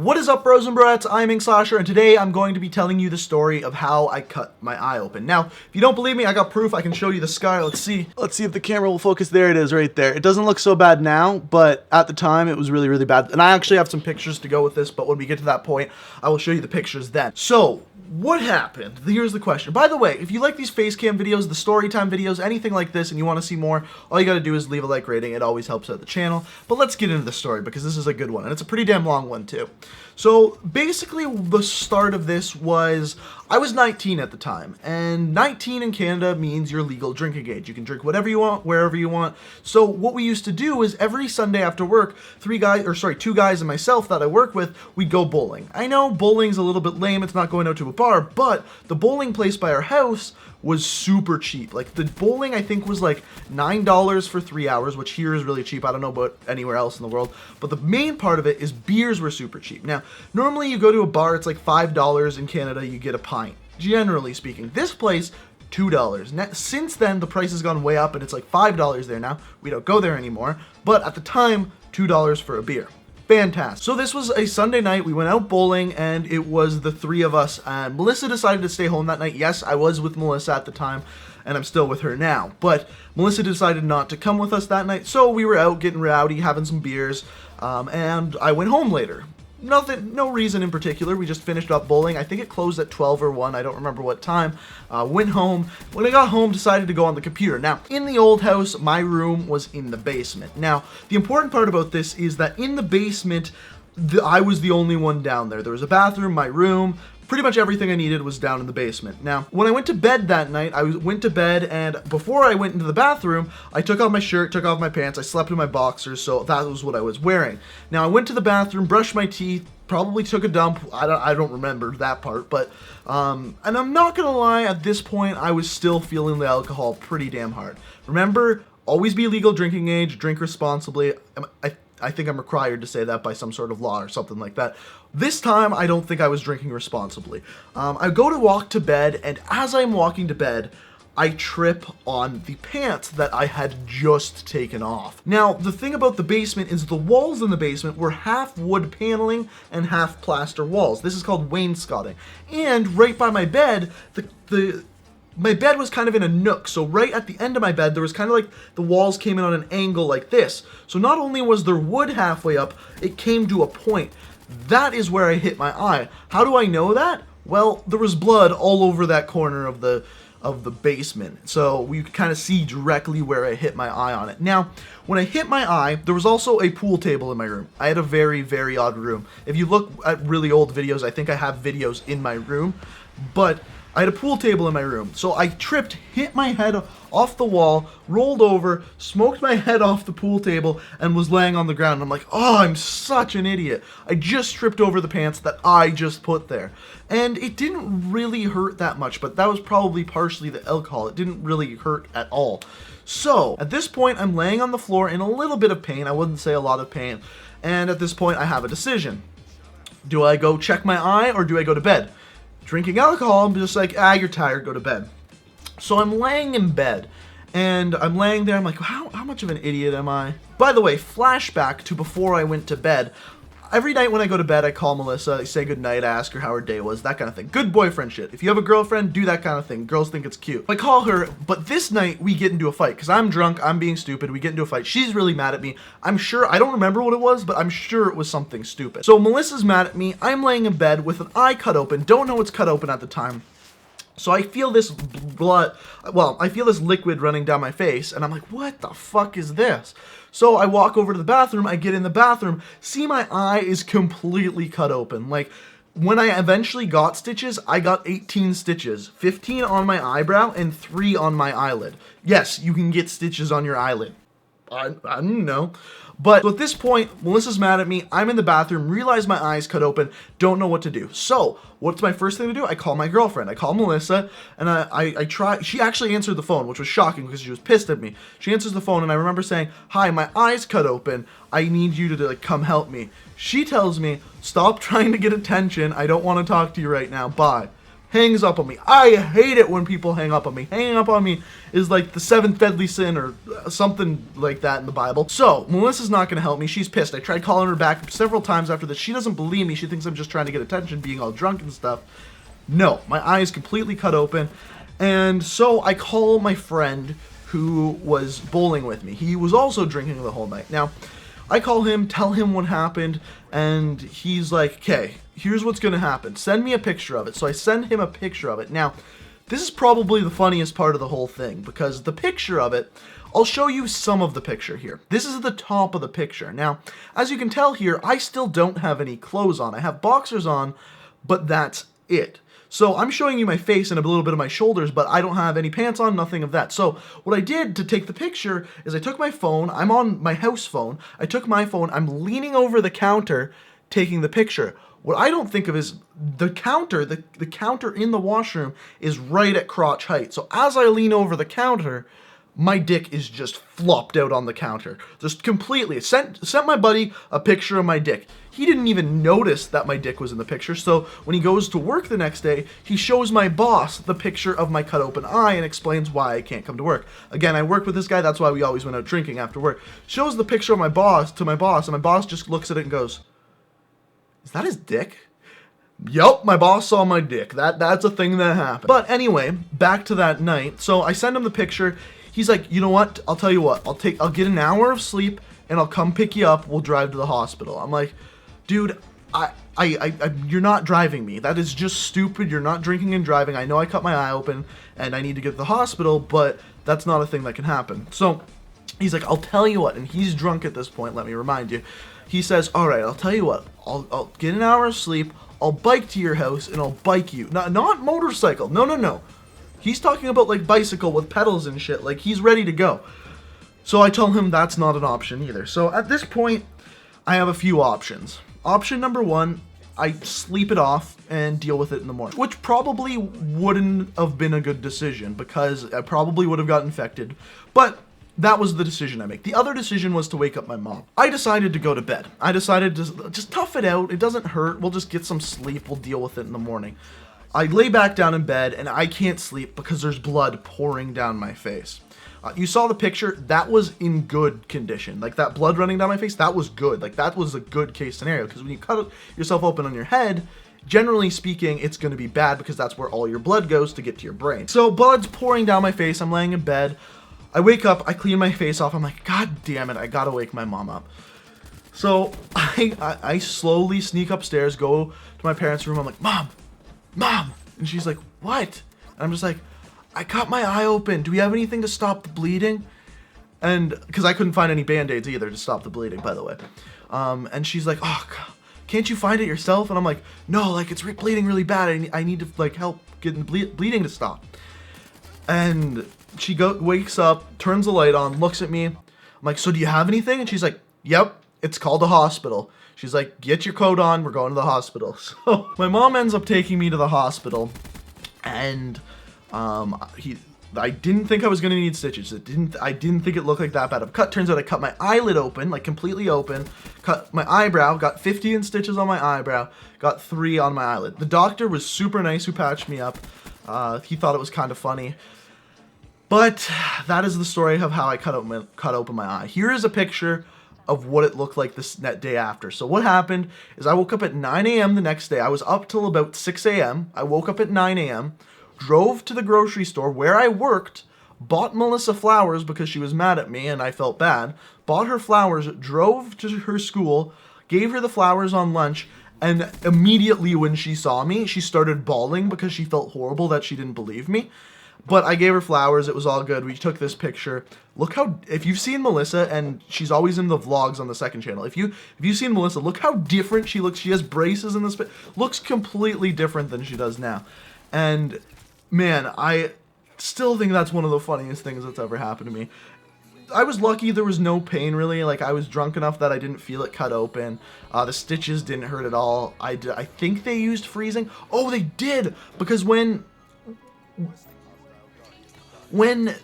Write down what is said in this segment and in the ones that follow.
What is up, bros and broettes? I'm Inkslasher, and today I'm going to be telling you the story of how I cut my eye open. Now, if you don't believe me, I got proof. I can show you the scar. Let's see if the camera will focus. There it is right there. It doesn't look so bad now, but at the time it was really, really bad. And I actually have some pictures to go with this, but when we get to that point, I will show you the pictures then. So, what happened? Here's the question. By the way, if you like these face cam videos, the story time videos, anything like this, and you want to see more, all you gotta do is leave a like rating. It always helps out the channel. But let's get into the story, because this is a good one, and it's a pretty damn long one too. So basically, the start of this was, I was 19 at the time, and 19 in Canada means you're legal drinking age. You can drink whatever you want, wherever you want. So what we used to do is every Sunday after work, two guys and myself that I work with, we'd go bowling. I know bowling's a little bit lame, it's not going out to a bar, but the bowling place by our house was super cheap. Like, the bowling, I think, was like $9 for 3 hours, which here is really cheap. I don't know about anywhere else in the world. But the main part of it is beers were super cheap. Now, normally you go to a bar, it's like $5 in Canada, you get a pint. Generally speaking. This place, $2. Now, since then, the price has gone way up, and it's like $5 there now. We don't go there anymore. But at the time, $2 for a beer. Fantastic. So this was a Sunday night. We went out bowling, and it was the three of us. And Melissa decided to stay home that night. Yes, I was with Melissa at the time, and I'm still with her now. But Melissa decided not to come with us that night, so we were out getting rowdy, having some beers, and I went home later. No reason in particular. We just finished up bowling. I think it closed at 12 or 1. I don't remember what time. Went home. When I got home, decided to go on the computer. Now, in the old house, my room was in the basement. Now, the important part about this is that in the basement, I was the only one down there. There was a bathroom, my room. Pretty much everything I needed was down in the basement. Now, when I went to bed that night, I went to bed, and before I went into the bathroom, I took off my shirt, took off my pants, I slept in my boxers, so that was what I was wearing. Now, I went to the bathroom, brushed my teeth, probably took a dump. I don't remember that part, but, and I'm not gonna lie, at this point, I was still feeling the alcohol pretty damn hard. Remember, always be legal drinking age, drink responsibly. I think I'm required to say that by some sort of law or something like that. This time, I don't think I was drinking responsibly. I go to walk to bed, and as I'm walking to bed, I trip on the pants that I had just taken off. Now, the thing about the basement is the walls in the basement were half wood paneling and half plaster walls. This is called wainscoting. And right by my bed, my bed was kind of in a nook, so right at the end of my bed, there was kind of like the walls came in on an angle like this. So not only was there wood halfway up, it came to a point. That is where I hit my eye. How do I know that? Well, there was blood all over that corner of the basement. So we could kind of see directly where I hit my eye on it. Now, when I hit my eye, there was also a pool table in my room. I had a very, very odd room. If you look at really old videos, I think I have videos in my room, but I had a pool table in my room, so I tripped, hit my head off the wall, rolled over, smoked my head off the pool table, and was laying on the ground. And I'm like, oh, I'm such an idiot. I just tripped over the pants that I just put there. And it didn't really hurt that much, but that was probably partially the alcohol. It didn't really hurt at all. So, at this point, I'm laying on the floor in a little bit of pain. I wouldn't say a lot of pain. And at this point, I have a decision. Do I go check my eye, or do I go to bed? Drinking alcohol, I'm just like, you're tired, go to bed. So I'm laying in bed, and I'm laying there, I'm like, how much of an idiot am I? By the way, flashback to before I went to bed. Every night when I go to bed, I call Melissa, I say goodnight, I ask her how her day was, that kind of thing. Good boyfriend shit. If you have a girlfriend, do that kind of thing. Girls think it's cute. I call her, but this night, we get into a fight, because I'm drunk, I'm being stupid, we get into a fight. She's really mad at me. I'm sure, I don't remember what it was, but I'm sure it was something stupid. So Melissa's mad at me, I'm laying in bed with an eye cut open, don't know what's cut open at the time. So I feel this I feel this liquid running down my face, and I'm like, what the fuck is this? So I walk over to the bathroom, I get in the bathroom, see my eye is completely cut open. Like, when I eventually got stitches, I got 18 stitches. 15 on my eyebrow and 3 on my eyelid. Yes, you can get stitches on your eyelid. I don't know. But at this point, Melissa's mad at me. I'm in the bathroom, realize my eyes cut open, don't know what to do. So, what's my first thing to do? I call my girlfriend. I call Melissa, and I try. She actually answered the phone, which was shocking because she was pissed at me. She answers the phone, and I remember saying, "Hi, my eyes cut open. I need you to come help me." She tells me, "Stop trying to get attention. I don't want to talk to you right now. Bye." hangs up on me. I hate it when people hang up on me. Hanging up on me is like the 7th deadly sin or something like that in the Bible. So Melissa's not going to help me. She's pissed. I tried calling her back several times after this. She doesn't believe me. She thinks I'm just trying to get attention, being all drunk and stuff. No, my eye is completely cut open. And so I call my friend who was bowling with me. He was also drinking the whole night. Now, I call him, tell him what happened, and he's like, okay, here's what's going to happen. Send me a picture of it. So I send him a picture of it. Now, this is probably the funniest part of the whole thing, because the picture of it, I'll show you some of the picture here. This is the top of the picture. Now, as you can tell here, I still don't have any clothes on. I have boxers on, but that's it. So I'm showing you my face and a little bit of my shoulders, but I don't have any pants on, nothing of that. So what I did to take the picture is I took my phone, I'm on my house phone, I took my phone, I'm leaning over the counter taking the picture. What I don't think of is the counter, the counter in the washroom is right at crotch height. So as I lean over the counter, my dick is just flopped out on the counter. Just completely. Sent my buddy a picture of my dick. He didn't even notice that my dick was in the picture, so when he goes to work the next day, he shows my boss the picture of my cut open eye and explains why I can't come to work. Again, I work with this guy, that's why we always went out drinking after work. Shows the picture of my boss to my boss, and my boss just looks at it and goes, "Is that his dick?" Yup, my boss saw my dick. That's a thing that happened. But anyway, back to that night. So I send him the picture. He's like, you know what? I'll tell you what. I'll get an hour of sleep and I'll come pick you up. We'll drive to the hospital. I'm like, dude, you're not driving me. That is just stupid. You're not drinking and driving. I know I cut my eye open and I need to get to the hospital, but that's not a thing that can happen. So he's like, I'll tell you what. And he's drunk at this point. Let me remind you. He says, all right, I'll tell you what. I'll get an hour of sleep. I'll bike to your house and I'll bike you. Not motorcycle. No. He's talking about like bicycle with pedals and shit. Like he's ready to go. So I tell him that's not an option either. So at this point, I have a few options. Option number one, I sleep it off and deal with it in the morning, which probably wouldn't have been a good decision because I probably would have got infected. But that was the decision I make. The other decision was to wake up my mom. I decided to go to bed. I decided to just tough it out. It doesn't hurt. We'll just get some sleep. We'll deal with it in the morning. I lay back down in bed and I can't sleep because there's blood pouring down my face. You saw the picture. That was in good condition. Like that blood running down my face, that was good. Like that was a good case scenario because when you cut yourself open on your head, generally speaking, it's going to be bad because that's where all your blood goes to get to your brain. So blood's pouring down my face. I'm laying in bed. I wake up, I clean my face off. I'm like, God damn it, I gotta wake my mom up. So I slowly sneak upstairs, go to my parents' room. I'm like, Mom. And she's like, what? And I'm just like, I cut my eye open. Do we have anything to stop the bleeding? And because I couldn't find any band-aids either to stop the bleeding, by the way. And she's like, oh, God, can't you find it yourself? And I'm like, no, like it's bleeding really bad. I need to like help getting the bleeding to stop. And she wakes up, turns the light on, looks at me. I'm like, so do you have anything? And she's like, yep, it's called a hospital. She's like, get your coat on, we're going to the hospital. So my mom ends up taking me to the hospital, and I didn't think I was gonna need stitches. I didn't think it looked like that bad of a cut. Turns out I cut my eyelid open, like completely open, cut my eyebrow, got 15 stitches on my eyebrow, got 3 on my eyelid. The doctor was super nice who patched me up. He thought it was kind of funny. But that is the story of how I cut open my eye. Here is a picture of what it looked like this day after. So what happened is I woke up at 9 a.m. the next day. I was up till about 6 a.m. I woke up at 9 a.m., drove to the grocery store where I worked, bought Melissa flowers because she was mad at me and I felt bad, bought her flowers, drove to her school, gave her the flowers on lunch, and immediately when she saw me, she started bawling because she felt horrible that she didn't believe me. But I gave her flowers. It was all good. We took this picture. Look how, if you've seen Melissa, and she's always in the vlogs on the second channel. If you've seen Melissa, look how different she looks. She has braces in this. Looks completely different than she does now. And man, I still think that's one of the funniest things that's ever happened to me. I was lucky there was no pain really. Like I was drunk enough that I didn't feel it cut open. The stitches didn't hurt at all. I think they used freezing. Oh, they did, because when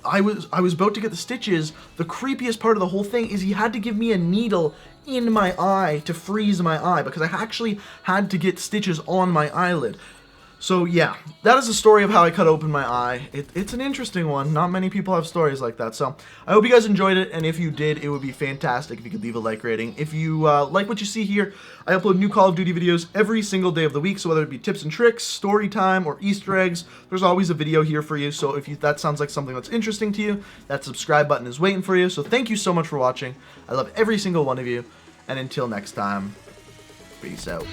I was about to get the stitches, the creepiest part of the whole thing is he had to give me a needle in my eye to freeze my eye because I actually had to get stitches on my eyelid. So yeah, that is the story of how I cut open my eye. It's an interesting one. Not many people have stories like that. So I hope you guys enjoyed it, and if you did, it would be fantastic if you could leave a like rating. If you like what you see here, I upload new Call of Duty videos every single day of the week. So whether it be tips and tricks, story time, or Easter eggs, there's always a video here for you. So if that sounds like something that's interesting to you, that subscribe button is waiting for you. So thank you so much for watching. I love every single one of you, and until next time, peace out.